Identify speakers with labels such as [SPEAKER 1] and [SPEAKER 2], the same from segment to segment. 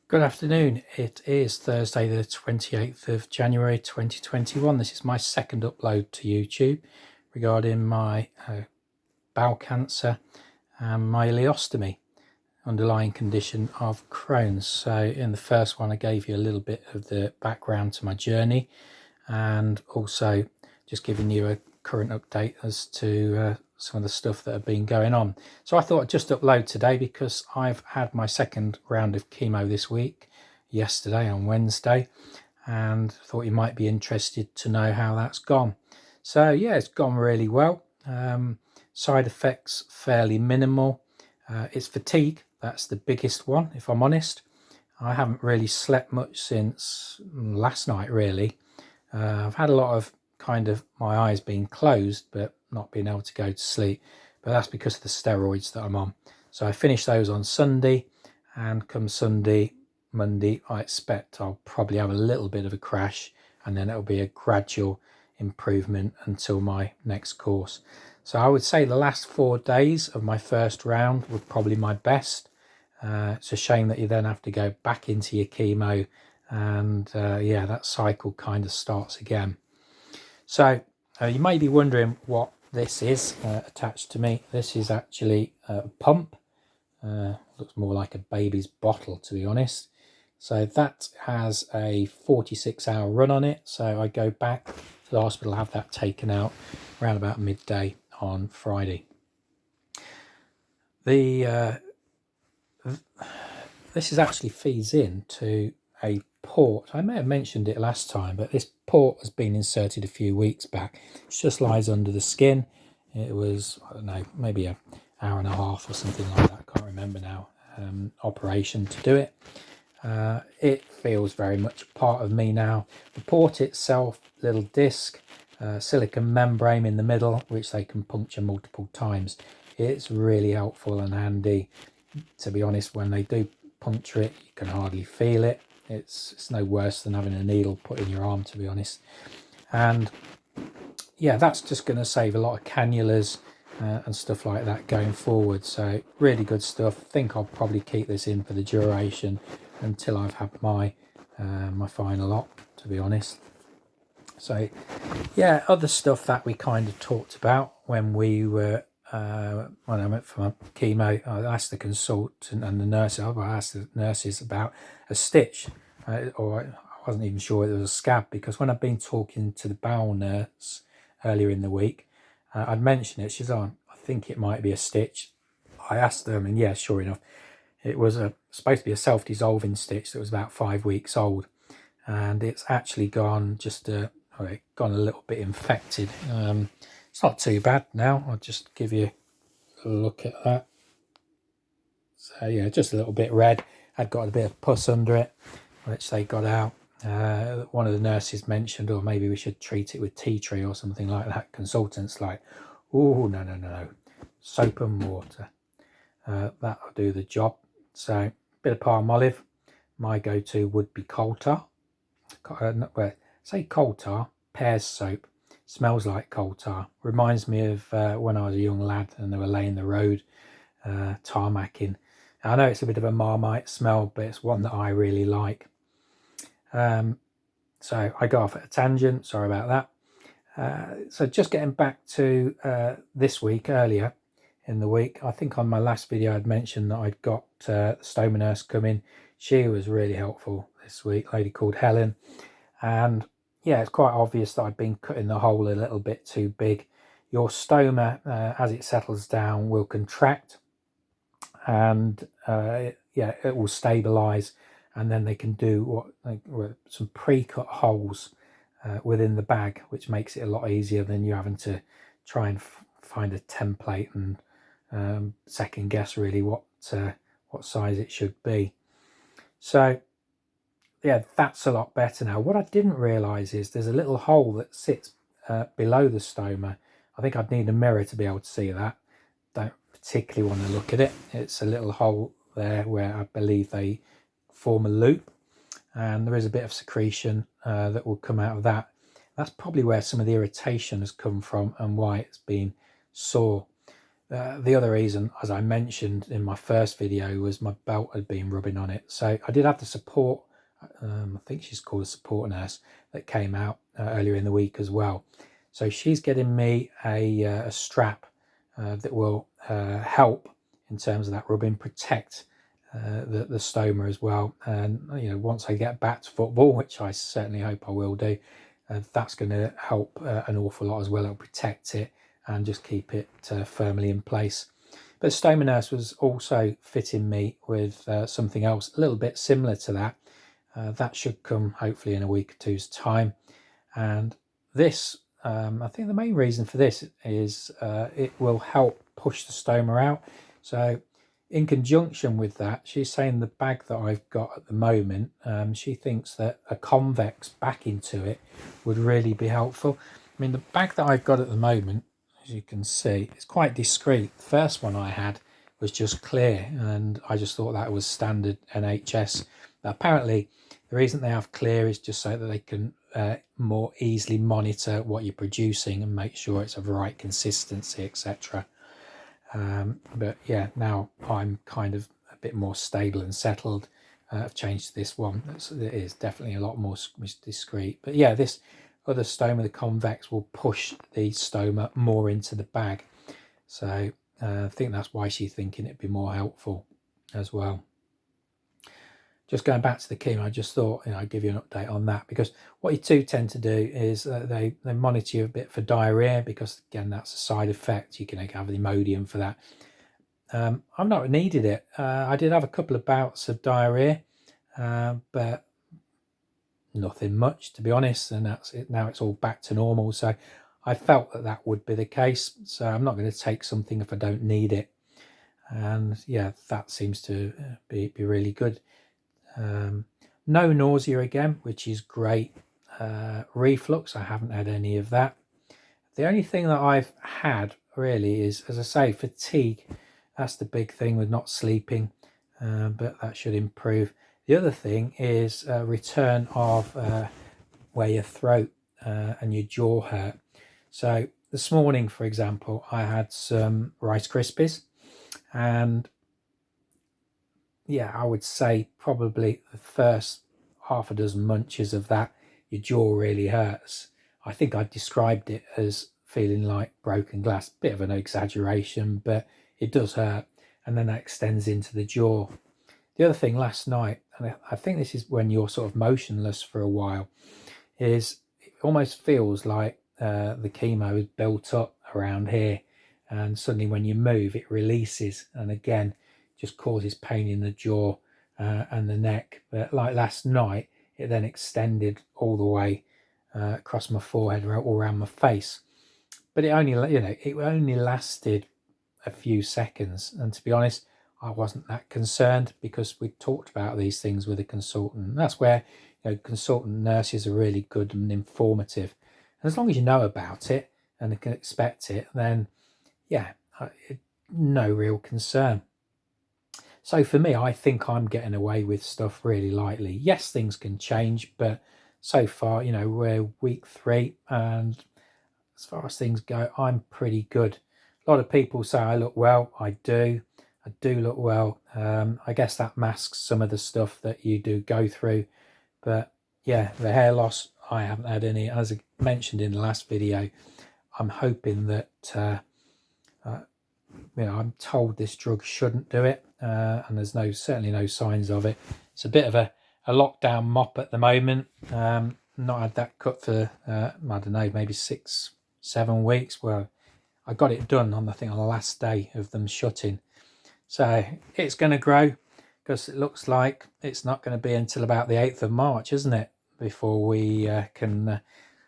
[SPEAKER 1] Good afternoon. It is Thursday, the 28th of January 2021. This is my second upload to YouTube regarding my bowel cancer and my ileostomy, underlying condition of Crohn's. So in the first one, I gave you a little bit of the background to my journey and also just giving you a current update as to some of the stuff that have been going on. So I thought I'd just upload today because I've had my second round of chemo this week, yesterday on Wednesday, and thought you might be interested to know how that's gone. So yeah, it's gone really well. Side effects fairly minimal. It's fatigue, that's the biggest one, if I'm honest. I haven't really slept much since last night, really. I've had a lot of kind of my eyes being closed but not being able to go to sleep, but that's because of the steroids that I'm on. So I finished those on Sunday, and come Monday, I expect I'll probably have a little bit of a crash, and then it'll be a gradual improvement until my next course. So I would say the last 4 days of my first round were probably my best. It's a shame that you then have to go back into your chemo, and yeah, that cycle kind of starts again. So you may be wondering what this is attached to me. This is actually a pump. Looks more like a baby's bottle, to be honest. So that has a 46-hour run on it. So I go back to the hospital, have that taken out around about midday on Friday. This is actually feeds into a port. I may have mentioned it last time, but this port has been inserted a few weeks back. It just lies under the skin. It was, I don't know, maybe an hour and a half or something like that. I can't remember now. Operation to do it. It feels very much a part of me now. The port itself, little disc, silicone membrane in the middle, which they can puncture multiple times. It's really helpful and handy. To be honest, when they do puncture it, you can hardly feel it. It's no worse than having a needle put in your arm, to be honest. And yeah, that's just going to save a lot of cannulas and stuff like that going forward. So really good stuff. I think I'll probably keep this in for the duration until I've had my my final op, to be honest. So yeah, other stuff that we kind of talked about when we were when I went for my chemo, I asked the consultant and the nurse, I asked the nurses about a stitch, or I wasn't even sure it was a scab, because when I've been talking to the bowel nurse earlier in the week, I'd mentioned it. She's on, I think it might be a stitch. I asked them, and yeah, sure enough, it was supposed to be a self-dissolving stitch that was about 5 weeks old, and it's actually gone gone a little bit infected. It's not too bad now. I'll just give you a look at that. So yeah, just a little bit red. I'd got a bit of pus under it, which they got out. One of the nurses mentioned, or maybe we should treat it with tea tree or something like that. Consultants like, oh, no. Soap and water. That'll do the job. So a bit of palm olive. My go-to would be coal tar. Say coal tar, Pears soap. Smells like coal tar. Reminds me of when I was a young lad and they were laying the road tarmacking. I know it's a bit of a Marmite smell, but it's one that I really like. So I go off at a tangent, sorry about that. So just getting back to this week, earlier in the week, I think on my last video I'd mentioned that I'd got the Stoma nurse come in. She was really helpful this week, a lady called Helen. And yeah, it's quite obvious that I've been cutting the hole a little bit too big. Your stoma, as it settles down, will contract, and yeah, it will stabilize, and then they can do some pre-cut holes within the bag, which makes it a lot easier than you having to try and find a template and second guess really what size it should be. So yeah, that's a lot better now. What I didn't realise is there's a little hole that sits below the stoma. I think I'd need a mirror to be able to see that. Don't particularly want to look at it. It's a little hole there where I believe they form a loop, and there is a bit of secretion that will come out of that. That's probably where some of the irritation has come from and why it's been sore. The other reason, as I mentioned in my first video, was my belt had been rubbing on it. So I did have the support, I think she's called a support nurse, that came out earlier in the week as well. So she's getting me a strap that will help in terms of that rubbing, protect the stoma as well. And once I get back to football, which I certainly hope I will do, that's going to help an awful lot as well. It'll protect it and just keep it firmly in place. But Stoma nurse was also fitting me with something else a little bit similar to that. That should come hopefully in a week or two's time. And this, I think the main reason for this is it will help push the stoma out. So in conjunction with that, she's saying the bag that I've got at the moment, she thinks that a convex back into it would really be helpful. I mean, the bag that I've got at the moment, as you can see, it's quite discreet. The first one I had was just clear, and I just thought that was standard NHS. But apparently, the reason they have clear is just so that they can more easily monitor what you're producing and make sure it's of the right consistency, etc. But yeah, now I'm kind of a bit more stable and settled. I've changed to this one. It is definitely a lot more discreet. But yeah, this other stoma, the convex, will push the stoma more into the bag. So I think that's why she's thinking it'd be more helpful as well. Just going back to the chemo, I just thought I'd give you an update on that, because what you do tend to do is they monitor you a bit for diarrhea, because again that's a side effect. You can have the Imodium for that. I've not needed it. I did have a couple of bouts of diarrhea, but nothing much, to be honest, and that's it. Now it's all back to normal, so I felt that would be the case. So I'm not going to take something if I don't need it, and yeah, that seems to be really good. No nausea again, which is great. Reflux, I haven't had any of that. The only thing that I've had really is, as I say, fatigue. That's the big thing with not sleeping, but that should improve. The other thing is return of where your throat and your jaw hurt. So this morning, for example, I had some Rice Krispies, and yeah, I would say probably the first half a dozen munches of that, your jaw really hurts. I think I described it as feeling like broken glass. Bit of an exaggeration, but it does hurt. And then that extends into the jaw. The other thing last night, and I think this is when you're sort of motionless for a while, is it almost feels like the chemo is built up around here. And suddenly when you move, it releases. And again, just causes pain in the jaw and the neck. But like last night, it then extended all the way across my forehead, all around my face. But it only lasted a few seconds. And to be honest, I wasn't that concerned, because we talked about these things with a consultant. And that's where consultant nurses are really good and informative. And as long as you know about it and can expect it, then yeah, no real concern. So for me, I think I'm getting away with stuff really lightly. Yes, things can change, but so far, we're week 3, and as far as things go, I'm pretty good. A lot of people say I look well. I do look well. I guess that masks some of the stuff that you do go through. But yeah, the hair loss, I haven't had any. As I mentioned in the last video, I'm hoping that I'm told this drug shouldn't do it, and there's certainly no signs of it. It's a bit of a lockdown mop at the moment. Not had that cut for I don't know, maybe 6-7 weeks. Well, I got it done on the last day of them shutting. So it's going to grow, because it looks like it's not going to be until about the 8th of March, isn't it, before we can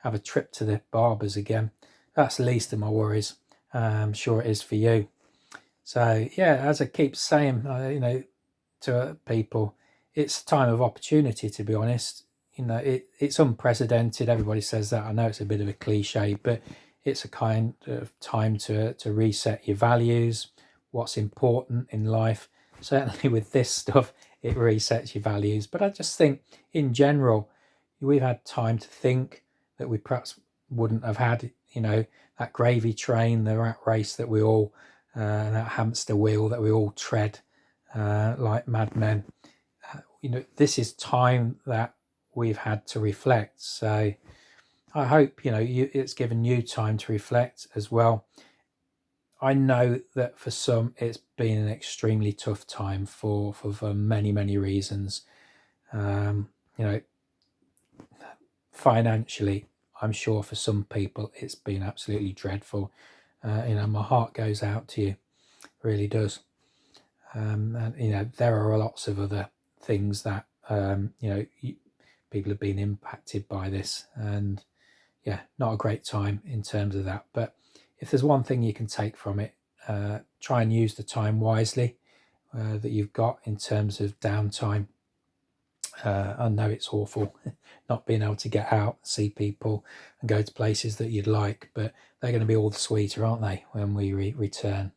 [SPEAKER 1] have a trip to the barbers again. That's the least of my worries. I'm sure it is for you. So yeah, as I keep saying, to people, it's a time of opportunity, to be honest. It's unprecedented. Everybody says that. I know it's a bit of a cliche, but it's a kind of time to reset your values, what's important in life. Certainly with this stuff, it resets your values. But I just think in general, we've had time to think that we perhaps wouldn't have had, that gravy train, the rat race that we all that hamster wheel that we all tread like madmen. This is time that we've had to reflect. So I hope it's given you time to reflect as well. I know that for some it's been an extremely tough time for many, many reasons. Um, you know, Financially, I'm sure for some people it's been absolutely dreadful. My heart goes out to you, really does. And there are lots of other things that people have been impacted by this, and yeah, not a great time in terms of that. But if there's one thing you can take from it, try and use the time wisely that you've got in terms of downtime. I know it's awful not being able to get out, see people, and go to places that you'd like, but they're going to be all the sweeter, aren't they, when we return?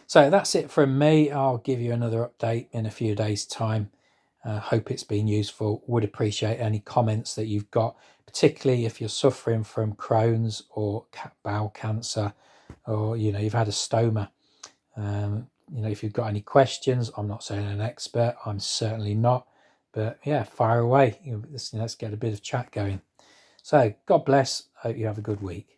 [SPEAKER 1] So that's it from me. I'll give you another update in a few days' time. Hope it's been useful. Would appreciate any comments that you've got, particularly if you're suffering from Crohn's or bowel cancer, or you've had a stoma. If you've got any questions, I'm not saying an expert. I'm certainly not. But yeah, fire away. Let's get a bit of chat going. So God bless. Hope you have a good week.